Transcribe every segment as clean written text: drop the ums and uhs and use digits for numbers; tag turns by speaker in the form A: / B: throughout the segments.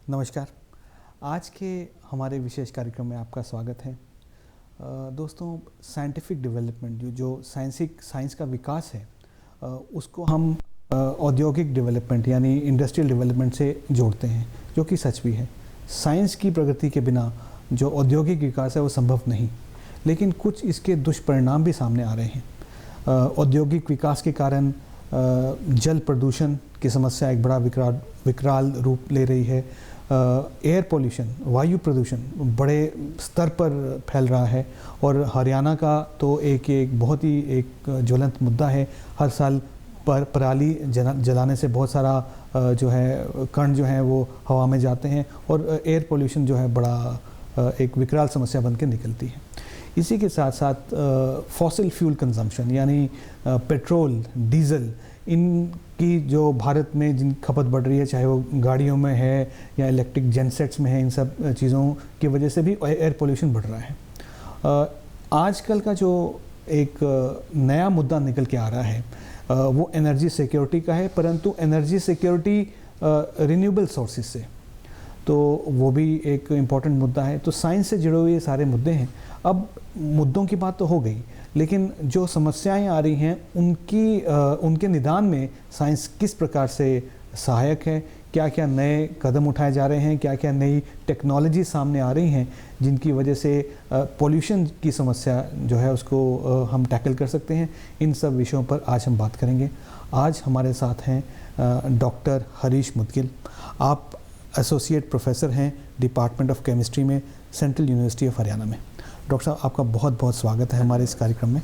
A: नमस्कार। आज के हमारे विशेष कार्यक्रम में आपका स्वागत है। दोस्तों, साइंटिफिक डेवलपमेंट जो साइंस का विकास है, उसको हम औद्योगिक डेवलपमेंट यानी इंडस्ट्रियल डेवलपमेंट से जोड़ते हैं, जो कि सच भी है। साइंस की प्रगति के बिना जो औद्योगिक विकास है वो संभव नहीं, लेकिन कुछ इसके दुष्परिणाम भी सामने आ रहे हैं। औद्योगिक विकास के कारण जल प्रदूषण की समस्या एक बड़ा विकराल रूप ले रही है। एयर पोल्यूशन, वायु प्रदूषण बड़े स्तर पर फैल रहा है और हरियाणा का तो एक बहुत ही एक ज्वलंत मुद्दा है। हर साल पराली जलाने से बहुत सारा जो है कण जो है वो हवा में जाते हैं और एयर पोल्यूशन जो है बड़ा एक विकराल समस्या बन के निकलती है। इसी के साथ साथ फॉसिल फ्यूल कंजम्पशन यानी पेट्रोल, डीजल, इनकी जो भारत में जिन खपत बढ़ रही है, चाहे वो गाड़ियों में है या इलेक्ट्रिक जेनसेट्स में है, इन सब चीज़ों की वजह से भी एयर पोल्यूशन बढ़ रहा है। आजकल का जो एक नया मुद्दा निकल के आ रहा है वो एनर्जी सिक्योरिटी का है, परंतु एनर्जी सिक्योरिटी रिन्यूएबल सोर्सेज से, तो वो भी एक इम्पॉर्टेंट मुद्दा है। तो साइंस से जुड़े हुए ये सारे मुद्दे हैं। अब मुद्दों की बात तो हो गई, लेकिन जो समस्याएं आ रही हैं उनके निदान में साइंस किस प्रकार से सहायक है, क्या क्या नए कदम उठाए जा रहे हैं, क्या क्या नई टेक्नोलॉजी सामने आ रही हैं जिनकी वजह से पोल्यूशन की समस्या जो है उसको हम टैकल कर सकते हैं। इन सब विषयों पर आज हम बात करेंगे। आज हमारे साथ हैं डॉक्टर हरीश मुदगिल। आप एसोसिएट प्रोफेसर हैं डिपार्टमेंट ऑफ केमिस्ट्री में, सेंट्रल यूनिवर्सिटी ऑफ हरियाणा में। डॉक्टर साहब, आपका बहुत बहुत स्वागत है हमारे इस कार्यक्रम में।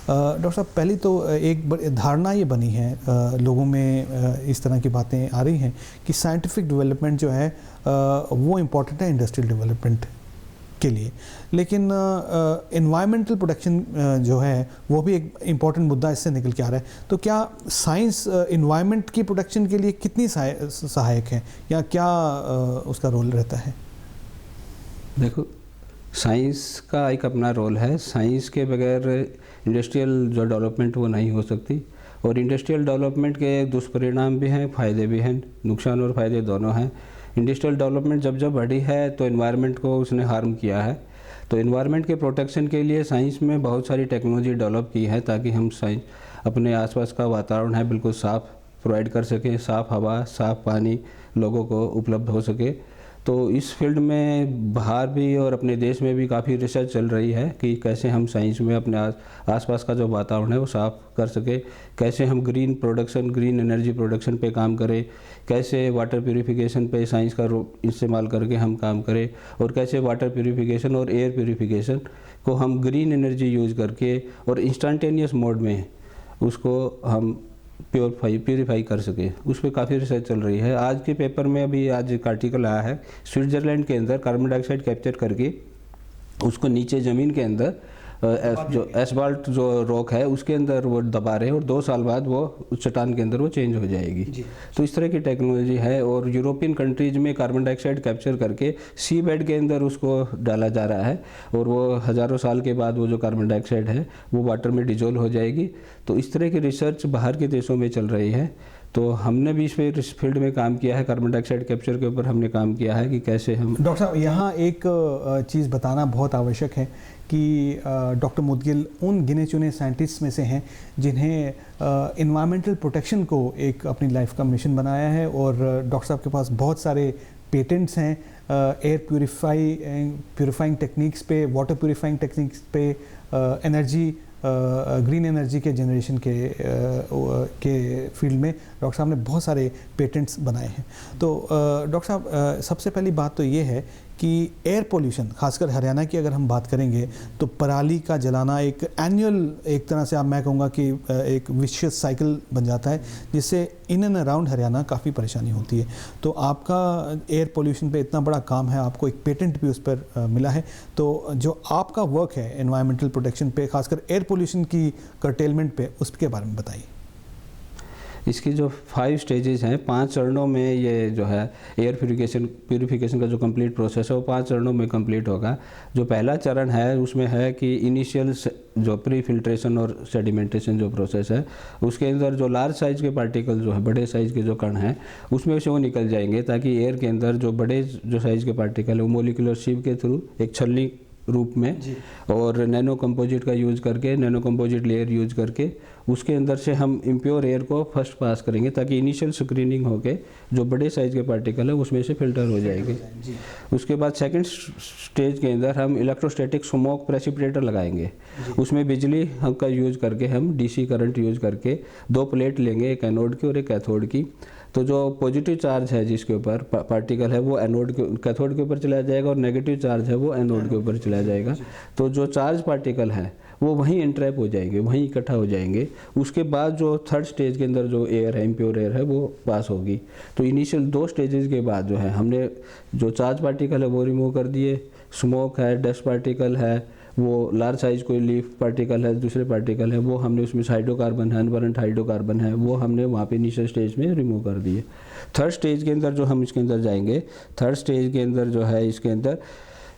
A: डॉक्टर साहब, पहली तो एक धारणा ये बनी है लोगों में, इस तरह की बातें आ रही हैं कि साइंटिफिक डेवलपमेंट जो है वो इम्पॉर्टेंट है इंडस्ट्रियल डेवलपमेंट के लिए, लेकिन एनवायरमेंटल प्रोटेक्शन जो है वो भी एक इम्पॉर्टेंट मुद्दा इससे निकल के आ रहा है। तो क्या साइंस एनवायरनमेंट की प्रोटेक्शन के लिए कितनी सहायक है या क्या उसका रोल रहता है?
B: देखो, साइंस का एक अपना रोल है। साइंस के बगैर इंडस्ट्रियल जो डेवलपमेंट वो नहीं हो सकती, और इंडस्ट्रियल डेवलपमेंट के दुष्परिणाम भी हैं, फ़ायदे भी हैं, नुकसान और फ़ायदे दोनों हैं। इंडस्ट्रियल डेवलपमेंट जब बढ़ी है तो एनवायरनमेंट को उसने हार्म किया है। तो एनवायरनमेंट के प्रोटेक्शन के लिए साइंस में बहुत सारी टेक्नोलॉजी डेवलप की है ताकि हम साइंस अपने आसपास का वातावरण है बिल्कुल साफ़ प्रोवाइड कर सकें, साफ़ हवा, साफ़ पानी लोगों को उपलब्ध हो सके। तो इस फील्ड में बाहर भी और अपने देश में भी काफ़ी रिसर्च चल रही है कि कैसे हम साइंस में अपने आसपास का जो वातावरण है वो साफ़ कर सके, कैसे हम ग्रीन एनर्जी प्रोडक्शन पे काम करें, कैसे वाटर प्यूरिफिकेशन पे साइंस का इस्तेमाल करके हम काम करें, और कैसे वाटर प्यूरिफिकेशन और एयर प्यूरिफिकेशन को हम ग्रीन एनर्जी यूज़ करके और इंस्टेंटेनियस मोड में उसको हम प्यूरीफाई कर सके। उस पर काफ़ी रिसर्च चल रही है। आज के पेपर में अभी आज एक आर्टिकल आया है, स्विट्ज़रलैंड के अंदर कार्बन डाइऑक्साइड कैप्चर करके उसको नीचे ज़मीन के अंदर जो एस्फाल्ट जो रॉक है उसके अंदर वो दबा रहे हैं और 2 साल बाद वो उस चट्टान के अंदर वो चेंज हो जाएगी। तो इस तरह की टेक्नोलॉजी है। और यूरोपियन कंट्रीज में कार्बन डाइऑक्साइड कैप्चर करके सी बेड के अंदर उसको डाला जा रहा है और वो हज़ारों साल के बाद वो जो कार्बन डाइऑक्साइड है वो वाटर में डिजोल्व हो जाएगी। तो इस तरह की रिसर्च बाहर के देशों में चल रही है। तो हमने भी इस फील्ड में काम किया है, कार्बन डाइऑक्साइड कैप्चर के ऊपर हमने काम किया है कि कैसे हम।
A: डॉक्टर साहब, यहाँ एक चीज़ बताना बहुत आवश्यक है कि डॉक्टर मुदगिल उन गिने चुने साइंटिस्ट में से हैं जिन्हें एनवायरमेंटल प्रोटेक्शन को एक अपनी लाइफ का मिशन बनाया है। और डॉक्टर साहब के पास बहुत सारे पेटेंट्स हैं एयर प्यूरिफाइंग टेक्निक्स पे, वाटर प्यूरिफाइंग टेक्निक्स पे, एनर्जी ग्रीन एनर्जी के जनरेशन के फील्ड में डॉक्टर साहब ने बहुत सारे पेटेंट्स बनाए हैं। तो डॉक्टर साहब, सबसे पहली बात तो ये है कि एयर पोल्यूशन, खासकर हरियाणा की अगर हम बात करेंगे तो पराली का जलाना एक एनुअल, एक तरह से मैं कहूँगा कि एक विशियस साइकिल बन जाता है जिससे इन एंड अराउंड हरियाणा काफ़ी परेशानी होती है। तो आपका एयर पोल्यूशन पे इतना बड़ा काम है, आपको एक पेटेंट भी उस पर मिला है। तो जो आपका वर्क है एनवायरमेंटल प्रोटेक्शन पे, खासकर एयर पोल्यूशन की कर्टेलमेंट पे, उसके बारे में बताइए।
B: इसकी जो 5 स्टेजेस हैं, 5 चरणों में ये जो है एयर प्यूरिफिकेशन का जो कंप्लीट प्रोसेस है वो 5 चरणों में कंप्लीट होगा। जो पहला चरण है उसमें है कि इनिशियल जो प्री फिल्ट्रेशन और सेडिमेंटेशन जो प्रोसेस है, उसके अंदर जो लार्ज साइज़ के पार्टिकल जो है, बड़े साइज़ के जो कण हैं उसमें से वो निकल जाएंगे, ताकि एयर के अंदर जो बड़े जो साइज़ के पार्टिकल है वो मोलिकुलर सिव के थ्रू एक छलनी रूप में और नैनो कंपोजिट का यूज़ करके, नैनो कंपोजिट लेयर यूज करके उसके अंदर से हम इम्प्योर एयर को फर्स्ट पास करेंगे, ताकि इनिशियल स्क्रीनिंग होके जो बड़े साइज़ के पार्टिकल है उसमें से फिल्टर हो जाएंगे। उसके बाद सेकंड स्टेज के अंदर हम इलेक्ट्रोस्टैटिक स्मोक प्रेसिपिटेटर लगाएंगे। उसमें बिजली का यूज़ करके हम डीसी करंट यूज़ करके 2 प्लेट लेंगे, एक एनोड की और एक कैथोड की। तो जो पॉजिटिव चार्ज है जिसके ऊपर पार्टिकल है वो एनोड के कैथोड के ऊपर चला जाएगा और नेगेटिव चार्ज है वो एनोड के ऊपर चला जाएगा। तो जो चार्ज पार्टिकल है वो वहीं इंट्रैप हो जाएंगे, वहीं इकट्ठा हो जाएंगे। उसके बाद जो थर्ड स्टेज के अंदर जो एयर है, इम्प्योर एयर है, वो पास होगी। तो इनिशियल 2 स्टेजेस के बाद जो है हमने जो चार्ज पार्टिकल है वो रिमूव कर दिए, स्मोक है, डस्ट पार्टिकल है, वो लार्ज साइज कोई लीफ पार्टिकल है, दूसरे पार्टिकल है वो हमने उसमें हाइड्रोकार्बन है, अनबर्न्ड हाइड्रोकार्बन है, वो हमने वहाँ पे इनिशियल स्टेज में रिमूव कर दिए। थर्ड स्टेज के अंदर जो हम इसके अंदर जाएंगे, थर्ड स्टेज के अंदर जो है इसके अंदर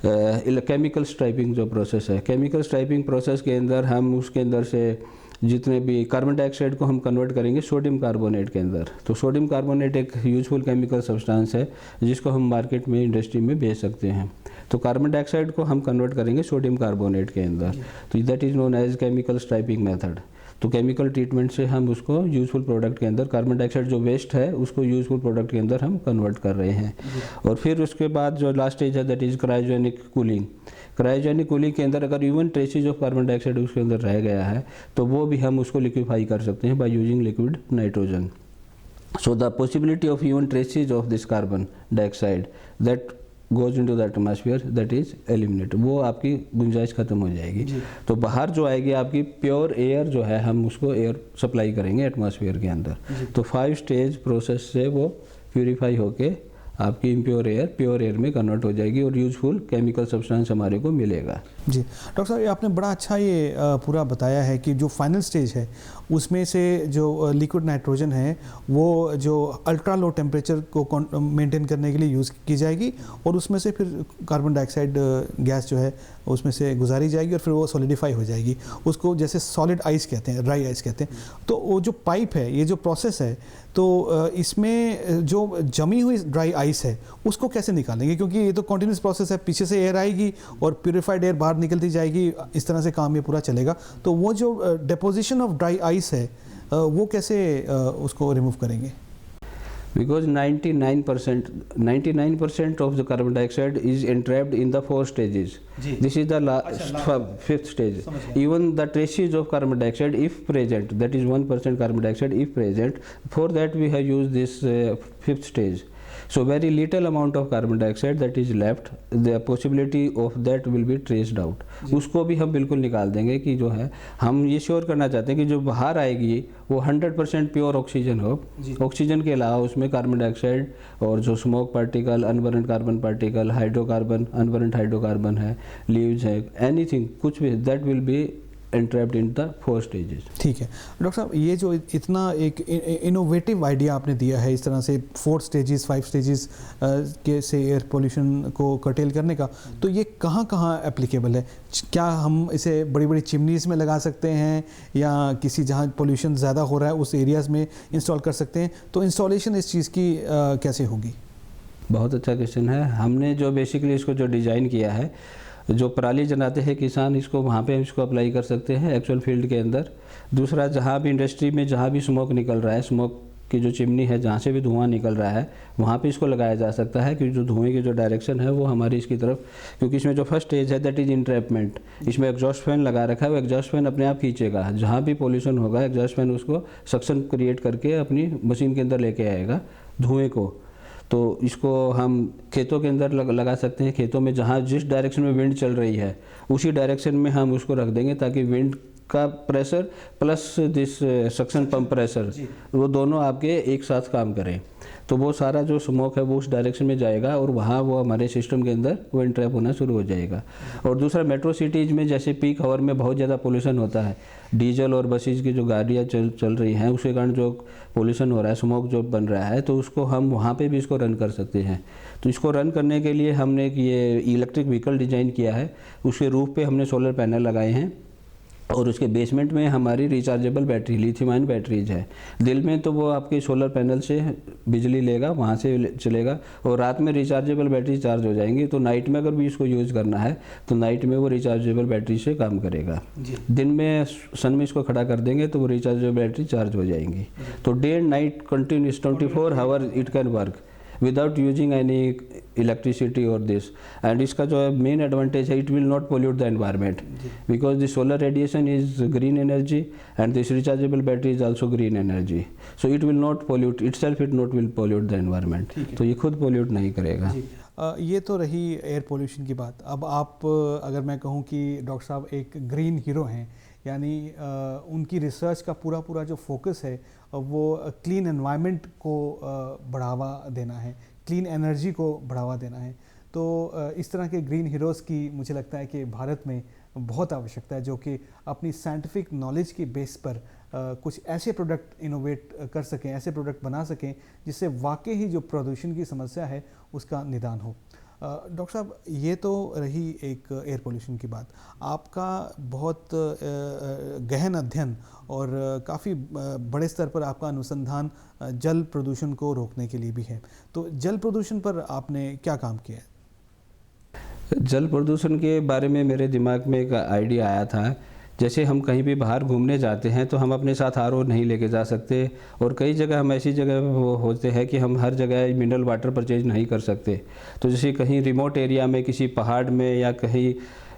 B: केमिकल स्ट्राइपिंग जो प्रोसेस है, केमिकल स्ट्राइपिंग प्रोसेस के अंदर हम उसके अंदर से जितने भी कार्बन डाइऑक्साइड को हम कन्वर्ट करेंगे सोडियम कार्बोनेट के अंदर। तो सोडियम कार्बोनेट एक यूजफुल केमिकल सब्सटेंस है जिसको हम मार्केट में, इंडस्ट्री में बेच सकते हैं। तो कार्बन डाइऑक्साइड को हम कन्वर्ट करेंगे सोडियम कार्बोनेट के अंदर, तो that is known as chemical stripping method. तो केमिकल ट्रीटमेंट से हम उसको यूजफुल प्रोडक्ट के अंदर, कार्बन डाइऑक्साइड जो वेस्ट है उसको यूजफुल प्रोडक्ट के अंदर हम कन्वर्ट कर रहे हैं। और फिर उसके बाद जो लास्ट स्टेज है that is cryogenic cooling. Cryogenic cooling के अंदर अगर even traces of carbon dioxide उसके अंदर रह गया है तो वो भी हम उसको लिक्विफाई कर सकते हैं by using liquid nitrogen. So the possibility of even traces of this carbon dioxide that goes into the atmosphere that is eliminate, वो आपकी गुंजाइश खत्म हो जाएगी। तो बाहर जो आएगी आपकी प्योर एयर जो है हम उसको एयर सप्लाई करेंगे एटमॉस्फेयर के अंदर। तो 5 स्टेज प्रोसेस से वो प्यूरिफाई होके आपकी इम्प्योर एयर प्योर एयर में कन्वर्ट हो जाएगी और यूजफुल केमिकल सब्सटेंस हमारे को मिलेगा।
A: जी डॉक्टर साहब, ये आपने बड़ा अच्छा ये पूरा बताया है कि जो फाइनल स्टेज है उसमें से जो लिक्विड नाइट्रोजन है वो जो अल्ट्रा लो टेम्परेचर को मेंटेन करने के लिए यूज़ की जाएगी और उसमें से फिर कार्बन डाइऑक्साइड गैस जो है उसमें से गुजारी जाएगी और फिर वो सॉलिडिफाई हो जाएगी। उसको जैसे सॉलिड आइस कहते हैं, ड्राई आइस कहते हैं। तो वो जो पाइप है, ये जो प्रोसेस है, तो इसमें जो जमी हुई ड्राई आइस है उसको कैसे निकालेंगे? क्योंकि ये तो कॉन्टिन्यूस प्रोसेस है, पीछे से एयर आएगी और प्यूरिफाइड एयर बाहर निकलती जाएगी, इस तरह से काम ये पूरा चलेगा। तो वो जो डिपोजिशन ऑफ ड्राई आइस है वो कैसे उसको रिमूव करेंगे?
B: Because 99% of the carbon dioxide is entrapped in the 4 stages. This is the fifth stage. Even the traces of carbon dioxide, if present, that is 1% carbon dioxide, if present, for that we have used this 5th stage. So very little amount of carbon dioxide that is left, the possibility of that will be traced out. उसको भी हम बिल्कुल निकाल देंगे कि जो है हम ये श्योर करना चाहते हैं कि जो बाहर आएगी वो 100% प्योर ऑक्सीजन हो। ऑक्सीजन के अलावा उसमें कार्बन डाइऑक्साइड और जो smoke particle, unburned carbon particle, hydrocarbon, unburned hydrocarbon है, लीव्स है, एनीथिंग, कुछ भी, that will be entrapped in the 4 stages.
A: ठीक है डॉक्टर साहब, ये जो इतना एक इनोवेटिव आइडिया आपने दिया है इस तरह से 4 स्टेजेस 5 स्टेजेस के से एयर पोल्यूशन को कर्टेल करने का, तो ये कहाँ कहाँ एप्लीकेबल है? क्या हम इसे बड़ी बड़ी चिमनीज़ में लगा सकते हैं या किसी जहाँ पोल्यूशन ज़्यादा हो रहा है उस एरियाज़ में इंस्टॉल कर सकते हैं? तो इंस्टॉलेशन इस चीज़ की कैसे होगी?
B: बहुत अच्छा क्वेश्चन है। हमने जो बेसिकली इसको जो डिज़ाइन किया है, जो पराली जलाते हैं किसान, इसको वहाँ पे इसको अप्लाई कर सकते हैं एक्चुअल फील्ड के अंदर। दूसरा, जहाँ भी इंडस्ट्री में जहाँ भी स्मोक निकल रहा है, स्मोक की जो चिमनी है जहाँ से भी धुआं निकल रहा है वहाँ पे इसको लगाया जा सकता है, क्योंकि जो धुएं की जो डायरेक्शन है वो हमारी इसकी तरफ, क्योंकि इसमें जो फर्स्ट स्टेज है दैट इज़ इंट्रैपमेंट। इसमें एग्जॉस्ट फैन लगा रखा है, वो एग्जॉस्ट फैन अपने आप खींचेगा, जहाँ भी पोल्यूशन होगा एग्जॉस्ट फैन उसको सक्शन क्रिएट करके अपनी मशीन के अंदर लेके आएगा धुएँ को। तो इसको हम खेतों के अंदर लगा सकते हैं। खेतों में जहाँ जिस डायरेक्शन में विंड चल रही है उसी डायरेक्शन में हम उसको रख देंगे ताकि विंड का pressure plus this suction pump pressure, वो दोनों आपके एक साथ काम करें, तो वो सारा जो स्मोक है वो उस डायरेक्शन में जाएगा और वहाँ वो हमारे सिस्टम के अंदर वो इंट्रैप होना शुरू हो जाएगा। और दूसरा, मेट्रो सिटीज़ में जैसे पीक आवर में बहुत ज़्यादा पोल्यूशन होता है, डीजल और बसेज की जो गाड़ियाँ चल रही हैं उसके कारण जो पोल्यूशन हो रहा है, स्मोक जो बन रहा है, तो उसको हम वहाँ पे भी इसको रन कर सकते हैं। तो इसको रन करने के लिए हमने ये इलेक्ट्रिक व्हीकल डिज़ाइन किया है, उसके रूफ पे हमने सोलर पैनल लगाए हैं और उसके बेसमेंट में हमारी rechargeable battery, lithium ion batteries है। दिन में तो वो आपके सोलर पैनल से बिजली लेगा, वहाँ से चलेगा, और रात में रिचार्जेबल बैटरी चार्ज हो जाएंगी। तो नाइट में अगर भी इसको यूज़ करना है तो नाइट में वो रिचार्जेबल बैटरी से काम करेगा। दिन में सन में इसको खड़ा कर देंगे तो वो रिचार्जेबल बैटरी चार्ज हो जाएंगी। तो day and night continuous 24 hour it can work without using any electricity और दिस। एंड इसका जो मेन एडवांटेज है, it will not pollute the environment because the solar radiation is green energy and this rechargeable battery is also green energy, so it will not pollute itself, it not will pollute the environment. तो ये खुद pollute नहीं करेगा।
A: ये तो रही air pollution की बात। अब आप अगर मैं कहूँ कि डॉक्टर साहब एक ग्रीन हीरो हैं, यानी उनकी रिसर्च का पूरा जो फोकस है वो क्लीन एनवायरनमेंट को बढ़ावा देना है, क्लीन एनर्जी को बढ़ावा देना है। तो इस तरह के ग्रीन हीरोज़ की मुझे लगता है कि भारत में बहुत आवश्यकता है, जो कि अपनी साइंटिफिक नॉलेज की बेस पर कुछ ऐसे प्रोडक्ट इनोवेट कर सकें, ऐसे प्रोडक्ट बना सकें जिससे वाकई ही जो प्रदूषण की समस्या है उसका निदान हो। डॉक्टर साहब, ये तो रही एक एयर पोल्यूशन की बात। आपका बहुत गहन अध्ययन और काफ़ी बड़े स्तर पर आपका अनुसंधान जल प्रदूषण को रोकने के लिए भी है। तो जल प्रदूषण पर आपने क्या काम किया है?
B: जल प्रदूषण के बारे में मेरे दिमाग में एक आइडिया आया था। जैसे हम कहीं भी बाहर घूमने जाते हैं तो हम अपने साथ आरओ नहीं लेके जा सकते, और कई जगह हम ऐसी जगह होते हैं कि हम हर जगह मिनरल वाटर परचेज नहीं कर सकते। तो जैसे कहीं रिमोट एरिया में, किसी पहाड़ में या कहीं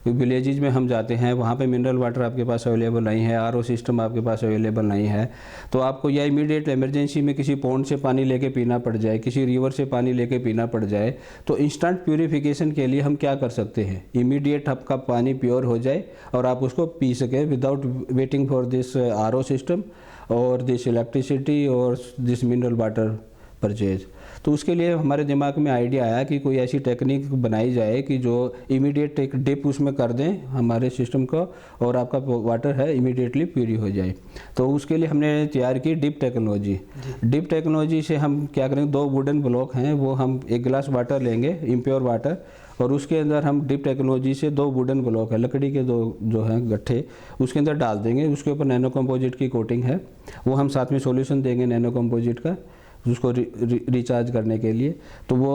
B: विलेजेज में हम जाते हैं, वहाँ पे मिनरल वाटर आपके पास अवेलेबल नहीं है, आरओ सिस्टम आपके पास अवेलेबल नहीं है, तो आपको या इमीडिएट इमरजेंसी में किसी पॉन्ड से पानी लेके पीना पड़ जाए, किसी रिवर से पानी लेके पीना पड़ जाए, तो इंस्टेंट प्यूरिफिकेशन के लिए हम क्या कर सकते हैं, इमीडिएट आपका पानी प्योर हो जाए और आप उसको पी सकें without waiting for this RO system और दिस इलेक्ट्रिसिटी और दिस मिनरल वाटर परचेज। तो उसके लिए हमारे दिमाग में आइडिया आया कि कोई ऐसी टेक्निक बनाई जाए कि जो इमीडिएट एक डिप उसमें कर दें हमारे सिस्टम को, और आपका वाटर है इमीडिएटली प्यूरी हो जाए। तो उसके लिए हमने तैयार की डिप टेक्नोलॉजी। डिप टेक्नोलॉजी से हम क्या करेंगे, 2 वुडन ब्लॉक हैं, वो हम 1 गिलास वाटर लेंगे, इम्प्योर वाटर, और उसके अंदर हम डिप टेक्नोलॉजी से 2 वुडन ब्लॉक है, लकड़ी के 2 जो हैं गट्ठे, उसके अंदर डाल देंगे। उसके ऊपर नैनो कंपोजिट की कोटिंग है, वो हम साथ में सॉल्यूशन देंगे नैनो कंपोजिट का उसको रिचार्ज करने के लिए। तो वो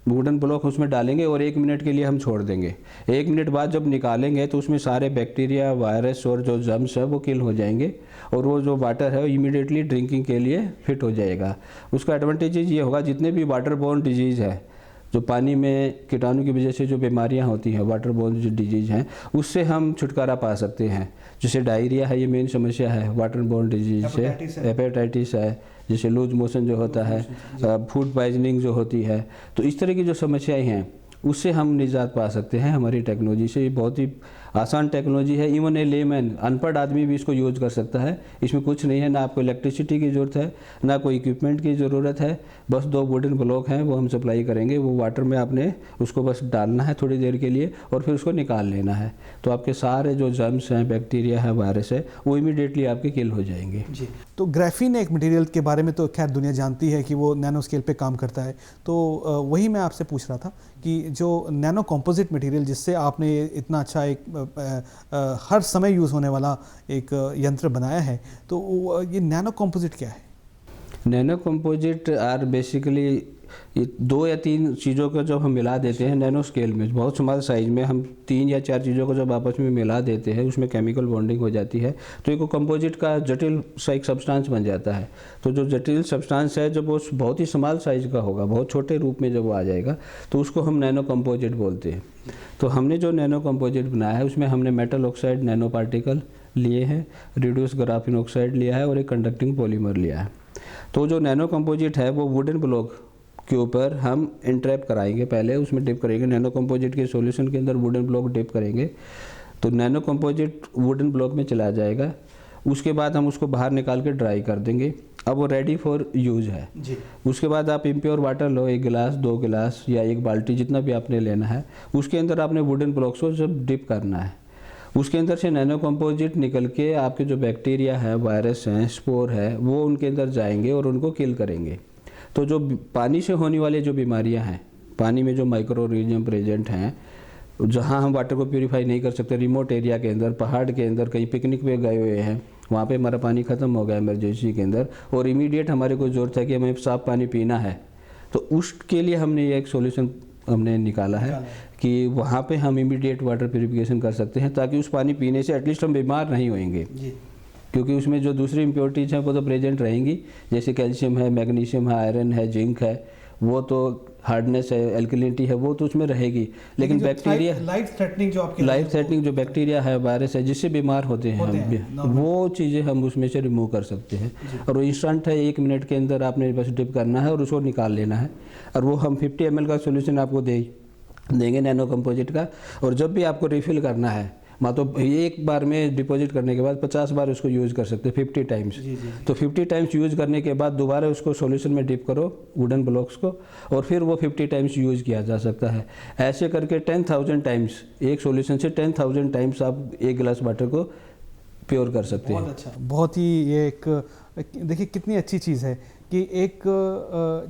B: वुडन ब्लॉक उसमें डालेंगे और 1 मिनट के लिए हम छोड़ देंगे। 1 मिनट बाद जब निकालेंगे तो उसमें सारे बैक्टीरिया, वायरस और जो जर्म्स है वो किल हो जाएंगे, और वो जो वाटर है वो इमीडिएटली ड्रिंकिंग के लिए फिट हो जाएगा। उसका एडवांटेज ये होगा, जितने भी वाटर बोर्न डिजीज़ है, जो पानी में कीटाणु की वजह से जो बीमारियां होती हैं, वाटर बोर्न जो डिजीज़ हैं, उससे हम छुटकारा पा सकते हैं। जैसे डायरिया है, ये मेन समस्या है वाटर बोर्न डिजीज से, हेपेटाइटिस है, जैसे लूज मोशन जो होता है, फूड पॉइजनिंग जो होती है, तो इस तरह की जो समस्याएं हैं उससे हम निजात पा सकते हैं हमारी टेक्नोलॉजी से। ये बहुत ही आसान टेक्नोलॉजी है, इवन ए लेमैन, अनपढ़ आदमी भी इसको यूज़ कर सकता है। इसमें कुछ नहीं है, ना आपको इलेक्ट्रिसिटी की ज़रूरत है, ना कोई इक्विपमेंट की ज़रूरत है, बस 2 वुडन ब्लॉक हैं वो हम सप्लाई करेंगे। वो वाटर में आपने उसको बस डालना है थोड़ी देर के लिए और फिर उसको निकाल लेना है, तो आपके सारे जो जर्म्स हैं, बैक्टीरिया है, वायरस है, वो इमीडिएटली आपके किल हो जाएंगे।
A: जी, तो ग्राफीन एक मटेरियल के बारे में तो खैर दुनिया जानती है कि वो नैनो स्केल पे काम करता है। तो वही मैं आपसे पूछ रहा था कि जो नैनो कंपोजिट मटेरियल जिससे आपने इतना अच्छा एक हर समय यूज़ होने वाला एक यंत्र बनाया है, तो ये नैनो कंपोजिट क्या है?
B: नैनो कंपोजिट आर बेसिकली ये 2 या 3 चीज़ों को जब हम मिला देते हैं नैनो स्केल में, बहुत स्मॉल साइज में हम 3 या 4 चीज़ों को जब आपस में मिला देते हैं, उसमें केमिकल बॉन्डिंग हो जाती है, तो एक कंपोजिट का जटिल सा एक सब्सटेंस बन जाता है। तो जो जटिल सब्सटेंस है, जब वो बहुत ही स्मॉल साइज का होगा, बहुत छोटे रूप में जब वो आ जाएगा, तो उसको हम नैनो कंपोजिट बोलते हैं। तो हमने जो नैनो कंपोजिट बनाया है उसमें हमने मेटल ऑक्साइड नैनो पार्टिकल लिए हैं, रिड्यूस ग्राफीन ऑक्साइड लिया है और एक कंडक्टिंग पॉलीमर लिया है। तो जो नैनो कंपोजिट है वो वुडन ब्लॉक के ऊपर हम इंट्रैप कराएंगे, पहले उसमें डिप करेंगे, नैनो कंपोजिट के सॉल्यूशन के अंदर वुडन ब्लॉक डिप करेंगे। तो नैनो कंपोजिट वुडन ब्लॉक में चला जाएगा। उसके बाद हम उसको बाहर निकाल के ड्राई कर देंगे। अब वो रेडी फॉर यूज़ है
A: जी।
B: उसके बाद आप इम्प्योर वाटर लो, 1 गिलास 2 गिलास या 1 बाल्टी जितना भी आपने लेना है, उसके अंदर आपने वुडन ब्लॉक्स को जब डिप करना है, उसके अंदर से नैनो कंपोजिट निकल के आपके जो बैक्टीरिया है, वायरस हैं, स्पोर है, वो उनके अंदर जाएंगे और उनको किल करेंगे। तो जो पानी से होने वाली जो बीमारियां हैं, पानी में जो माइक्रो ऑर्गेनिज्म प्रेजेंट हैं, जहां हम वाटर को प्यूरिफाई नहीं कर सकते, रिमोट एरिया के अंदर, पहाड़ के अंदर, कहीं पिकनिक पे गए हुए हैं, वहाँ पे हमारा पानी ख़त्म हो गया इमरजेंसी के अंदर और इमीडिएट हमारे को ज़रूरत है कि हमें साफ़ पानी पीना है, तो उसके लिए हमने ये एक सॉल्यूशन हमने निकाला है कि वहाँ पे हम इमीडिएट वाटर प्यूरिफिकेशन कर सकते हैं, ताकि उस पानी पीने से एटलीस्ट हम बीमार नहीं होंगे। क्योंकि उसमें जो दूसरी इम्प्योरिटीज़ हैं वो तो प्रेजेंट रहेंगी, जैसे कैल्शियम है, मैग्नीशियम है, आयरन है, जिंक है, वो तो हार्डनेस है, एल्कलिनिटी है, वो तो उसमें रहेगी। लेकिन बैक्टीरिया,
A: लाइफ थ्रेटनिंग जो
B: बैक्टीरिया है, वायरस है, जिससे बीमार होते हैं वो चीज़ें हम उसमें से रिमूव कर सकते हैं। और वो इंस्टेंट है, 1 मिनट के अंदर आपने बस डिप करना है और उसको निकाल लेना है। और वो हम 50 ml का सोल्यूशन आपको देंगे नैनो कंपोजिट का। और जब भी आपको रिफ़िल करना है, तो एक बार में डिपॉजिट करने के बाद 50 बार उसको यूज़ कर सकते हैं, 50 टाइम्स। तो 50 टाइम्स यूज़ करने के बाद दोबारा उसको सॉल्यूशन में डिप करो वुडन ब्लॉक्स को, और फिर वो 50 टाइम्स यूज़ किया जा सकता है। ऐसे करके 10,000 टाइम्स, एक सॉल्यूशन से 10,000 टाइम्स आप 1 गिलास वाटर को प्योर कर सकते हैं।
A: बहुत अच्छा, बहुत ही ये एक देखिए कितनी अच्छी चीज़ है कि एक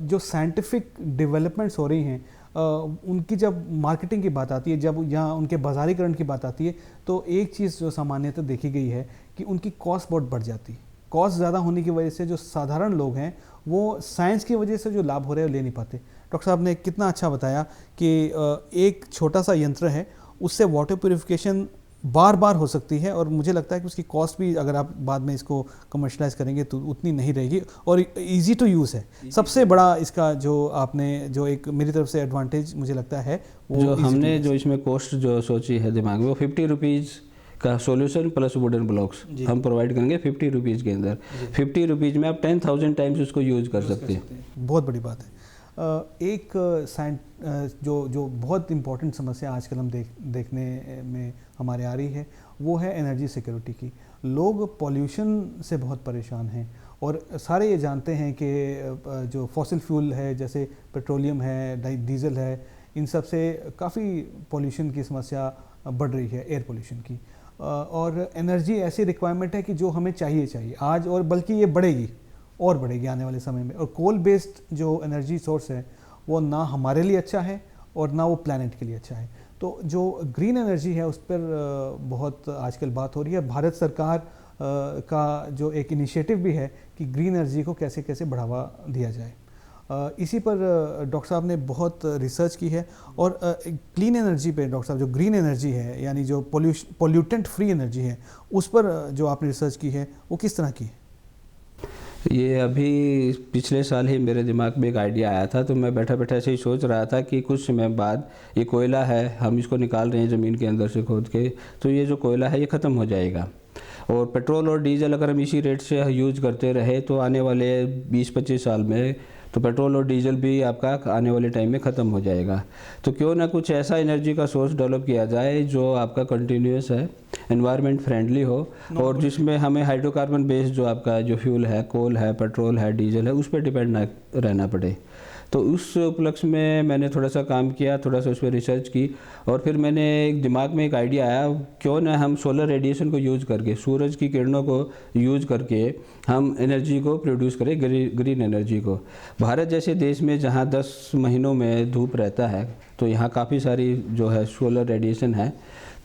A: जो साइंटिफिक डेवलपमेंट्स हो रही हैं, उनकी जब मार्केटिंग की बात आती है, जब यहाँ उनके बाजारीकरण की बात आती है, तो एक चीज़ जो सामान्यतः देखी गई है कि उनकी कॉस्ट बहुत बढ़ जाती है। कॉस्ट ज़्यादा होने की वजह से जो साधारण लोग हैं वो साइंस की वजह से जो लाभ हो रहे हैं वो ले नहीं पाते। डॉक्टर साहब ने कितना अच्छा बताया कि एक छोटा सा यंत्र है, उससे वाटर प्यूरिफिकेशन बार बार हो सकती है, और मुझे लगता है कि उसकी कॉस्ट भी अगर आप बाद में इसको कमर्शलाइज करेंगे तो उतनी नहीं रहेगी, और इजी टू यूज़ है। सबसे बड़ा इसका जो आपने जो एक मेरी तरफ से एडवांटेज मुझे लगता है वो
B: जो हमने जो इसमें कॉस्ट जो सोची है दिमाग में, वो 50 रुपीज़ का सॉल्यूशन प्लस वुडन ब्लॉक्स हम प्रोवाइड करेंगे 50 रुपीज़ के अंदर। 50 रुपीज़ में आप 10,000 टाइम्स उसको यूज़ कर सकते हैं।
A: बहुत बड़ी बात है। एक जो बहुत इम्पोर्टेंट समस्या आजकल हम देखने में हमारे आ रही है, वो है एनर्जी सिक्योरिटी की। लोग पॉल्यूशन से बहुत परेशान हैं, और सारे ये जानते हैं कि जो फॉसिल फ्यूल है, जैसे पेट्रोलियम है, डीजल है, इन सब से काफ़ी पॉल्यूशन की समस्या बढ़ रही है, एयर पॉल्यूशन की। और एनर्जी ऐसी रिक्वायरमेंट है कि जो हमें चाहिए आज, और बल्कि ये बढ़ेगी आने वाले समय में। और कोल बेस्ड जो एनर्जी सोर्स है वो ना हमारे लिए अच्छा है और ना वो प्लैनेट के लिए अच्छा है। तो जो ग्रीन एनर्जी है उस पर बहुत आजकल बात हो रही है। भारत सरकार का जो एक इनिशिएटिव भी है कि ग्रीन एनर्जी को कैसे कैसे बढ़ावा दिया जाए। इसी पर डॉक्टर साहब ने बहुत रिसर्च की है, और क्लीन एनर्जी पे डॉक्टर साहब, जो ग्रीन एनर्जी है यानी जो पोल्यूटेंट फ्री एनर्जी है, उस पर जो आपने रिसर्च की है वो किस तरह की है?
B: ये अभी पिछले साल ही मेरे दिमाग में एक आइडिया आया था, तो मैं बैठा बैठा ऐसे ही सोच रहा था कि कुछ समय बाद ये कोयला है, हम इसको निकाल रहे हैं ज़मीन के अंदर से खोद के, तो ये जो कोयला है ये ख़त्म हो जाएगा। और पेट्रोल और डीजल अगर हम इसी रेट से यूज़ करते रहे तो आने वाले 20-25 साल में तो पेट्रोल और डीजल भी आपका आने वाले टाइम में ख़त्म हो जाएगा। तो क्यों ना कुछ ऐसा एनर्जी का सोर्स डेवलप किया जाए जो आपका कंटिन्यूस है, एनवायरनमेंट फ्रेंडली हो, और जिसमें हमें हाइड्रोकार्बन बेस्ड जो आपका जो फ्यूल है, कोल है, पेट्रोल है, डीजल है, उस पर डिपेंड ना रहना पड़े। तो उस उपलक्ष्य में मैंने थोड़ा सा काम किया, थोड़ा सा उस पर रिसर्च की, और फिर मैंने दिमाग में एक आइडिया आया, क्यों ना हम सोलर रेडिएशन को यूज़ करके, सूरज की किरणों को यूज़ करके हम एनर्जी को प्रोड्यूस करें, ग्रीन एनर्जी को। भारत जैसे देश में जहाँ 10 महीनों में धूप रहता है, तो यहाँ काफ़ी सारी जो है सोलर रेडिएशन है,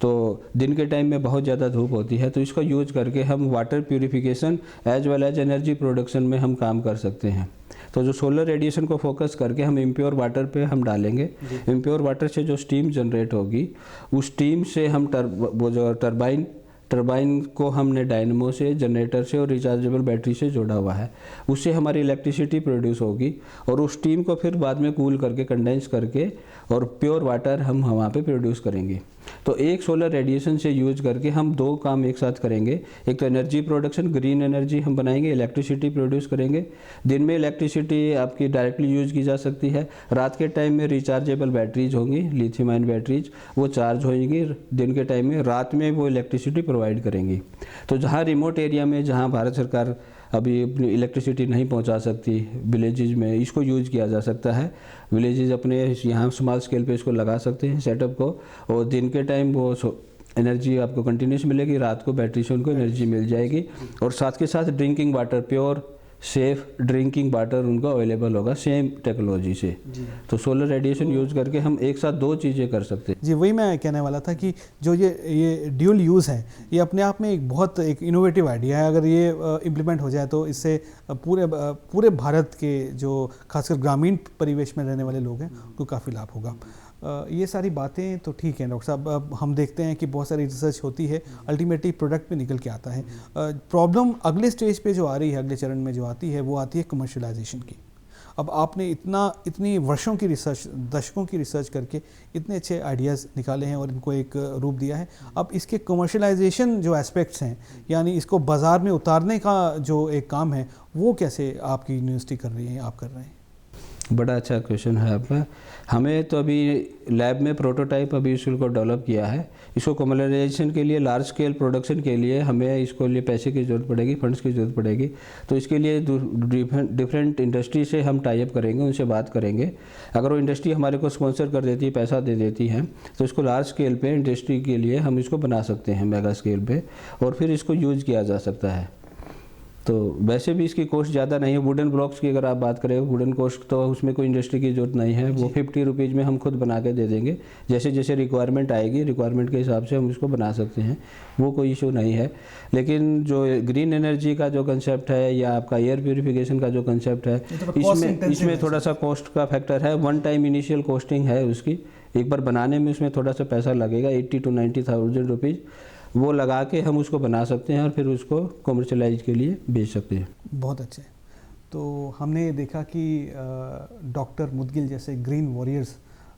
B: तो दिन के टाइम में बहुत ज़्यादा धूप होती है, तो इसका यूज़ करके हम water purification as well as energy production में हम काम कर सकते हैं। तो जो सोलर रेडिएशन को फोकस करके हम इम्प्योर वाटर पे हम डालेंगे, इम्प्योर वाटर से जो स्टीम जनरेट होगी, उस स्टीम से हम वो जो टरबाइन को हमने डायनमो से, जनरेटर से और रिचार्जेबल बैटरी से जोड़ा हुआ है, उससे हमारी इलेक्ट्रिसिटी प्रोड्यूस होगी, और उस स्टीम को फिर बाद में कूल करके, कंडेंस करके, और प्योर वाटर हम वहाँ पे प्रोड्यूस करेंगे। तो एक सोलर रेडिएशन से यूज करके हम दो काम एक साथ करेंगे। एक तो एनर्जी प्रोडक्शन, ग्रीन एनर्जी हम बनाएंगे, इलेक्ट्रिसिटी प्रोड्यूस करेंगे। दिन में इलेक्ट्रिसिटी आपकी डायरेक्टली यूज की जा सकती है। रात के टाइम में रिचार्जेबल बैटरीज होंगी, लिथियम आयन बैटरीज, वो चार्ज होंगी दिन के टाइम में, रात में वो इलेक्ट्रिसिटी प्रोवाइड करेंगी। तो जहाँ रिमोट एरिया में, जहाँ भारत सरकार अभी अपनी इलेक्ट्रिसिटी नहीं पहुंचा सकती, विलेजेस में इसको यूज किया जा सकता है। विलेजेस अपने यहाँ स्मॉल स्केल पे इसको लगा सकते हैं सेटअप को, और दिन के टाइम वो एनर्जी आपको कंटिन्यूस मिलेगी, रात को बैटरी से उनको एनर्जी मिल जाएगी। और साथ के साथ drinking water, pure safe drinking water उनको अवेलेबल होगा सेम टेक्नोलॉजी से। तो सोलर रेडिएशन यूज करके हम एक साथ दो चीज़ें कर सकते हैं।
A: जी, वही मैं कहने वाला था कि जो ये ड्यूल यूज़ है, ये अपने आप में एक इनोवेटिव आइडिया है। अगर ये इम्प्लीमेंट हो जाए तो इससे पूरे भारत के जो खासकर ग्रामीण परिवेश में रहने वाले लोग हैं उनको काफ़ी लाभ होगा। ये सारी बातें तो ठीक है डॉक्टर साहब। अब हम देखते हैं कि बहुत सारी रिसर्च होती है, अल्टीमेटली प्रोडक्ट में निकल के आता है। प्रॉब्लम अगले स्टेज पे जो आ रही है, अगले चरण में जो आती है, वो आती है कमर्शलाइजेशन की। अब आपने इतनी वर्षों की रिसर्च, दशकों की रिसर्च करके इतने अच्छे आइडियाज़ निकाले हैं और इनको एक रूप दिया है। अब इसके कमर्शलाइजेशन जो एस्पेक्ट्स हैं, यानी इसको बाज़ार में उतारने का जो एक काम है, वो कैसे आपकी यूनिवर्सिटी कर रही है, आप कर रहे हैं?
B: बड़ा अच्छा क्वेश्चन है आपका। हमें तो अभी लैब में प्रोटोटाइप अभी इसको डेवलप किया है। इसको कमर्शियलाइजेशन के लिए, लार्ज स्केल प्रोडक्शन के लिए हमें इसको लिए पैसे की ज़रूरत पड़ेगी, फंड्स की ज़रूरत पड़ेगी। तो इसके लिए डिफरेंट इंडस्ट्री से हम टाई अप करेंगे, उनसे बात करेंगे। अगर वो इंडस्ट्री हमारे को स्पॉन्सर कर देती है, पैसा दे देती है, तो इसको लार्ज स्केल पे इंडस्ट्री के लिए हम इसको बना सकते हैं मेगा स्केल पे, और फिर इसको यूज़ किया जा सकता है। तो वैसे भी इसकी कॉस्ट ज़्यादा नहीं है। वुडन ब्लॉक्स की अगर आप बात करें, वुडन कॉस्ट तो उसमें कोई इंडस्ट्री की ज़रूरत नहीं है। वो 50 रुपीज़ में हम खुद बना के दे देंगे। जैसे जैसे रिक्वायरमेंट आएगी, रिक्वायरमेंट के हिसाब से हम इसको बना सकते हैं, वो कोई इशू नहीं है। लेकिन जो ग्रीन एनर्जी का जो कंसेप्ट है, या आपका एयर प्योरीफिकेशन का जो कंसेप्ट है, इसमें थोड़ा सा कॉस्ट का फैक्टर है। वन टाइम इनिशियल कॉस्टिंग है उसकी, एक बार बनाने में उसमें थोड़ा सा पैसा लगेगा, 80 to 90,000 रुपीज़। वो लगा के हम उसको बना सकते हैं और फिर उसको कमर्शलाइज के लिए बेच सकते हैं।
A: बहुत अच्छे। तो हमने देखा कि डॉक्टर मुदगिल जैसे ग्रीन वॉरियर्स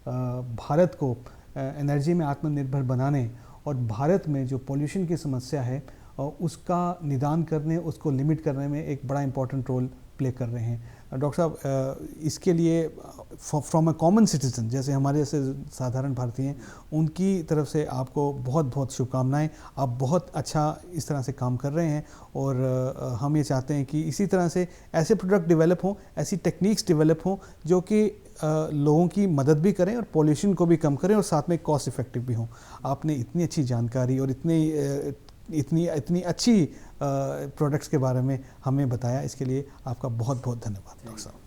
A: भारत को एनर्जी में आत्मनिर्भर बनाने और भारत में जो पोल्यूशन की समस्या है उसका निदान करने, उसको लिमिट करने में एक बड़ा इम्पोर्टेंट रोल प्ले कर रहे हैं। डॉक्टर साहब, इसके लिए फ्रॉम अ कॉमन सिटीजन, जैसे हमारे जैसे साधारण भारतीय हैं, उनकी तरफ से आपको बहुत बहुत शुभकामनाएं। आप बहुत अच्छा इस तरह से काम कर रहे हैं, और हम ये चाहते हैं कि इसी तरह से ऐसे प्रोडक्ट डेवलप हों, ऐसी टेक्निक्स डेवलप हों जो कि लोगों की मदद भी करें और पॉल्यूशन को भी कम करें और साथ में कॉस्ट इफ़ेक्टिव भी हों। आपने इतनी अच्छी जानकारी और इतनी अच्छी प्रोडक्ट्स के बारे में हमें बताया, इसके लिए आपका बहुत बहुत धन्यवाद डॉक्टर साहब।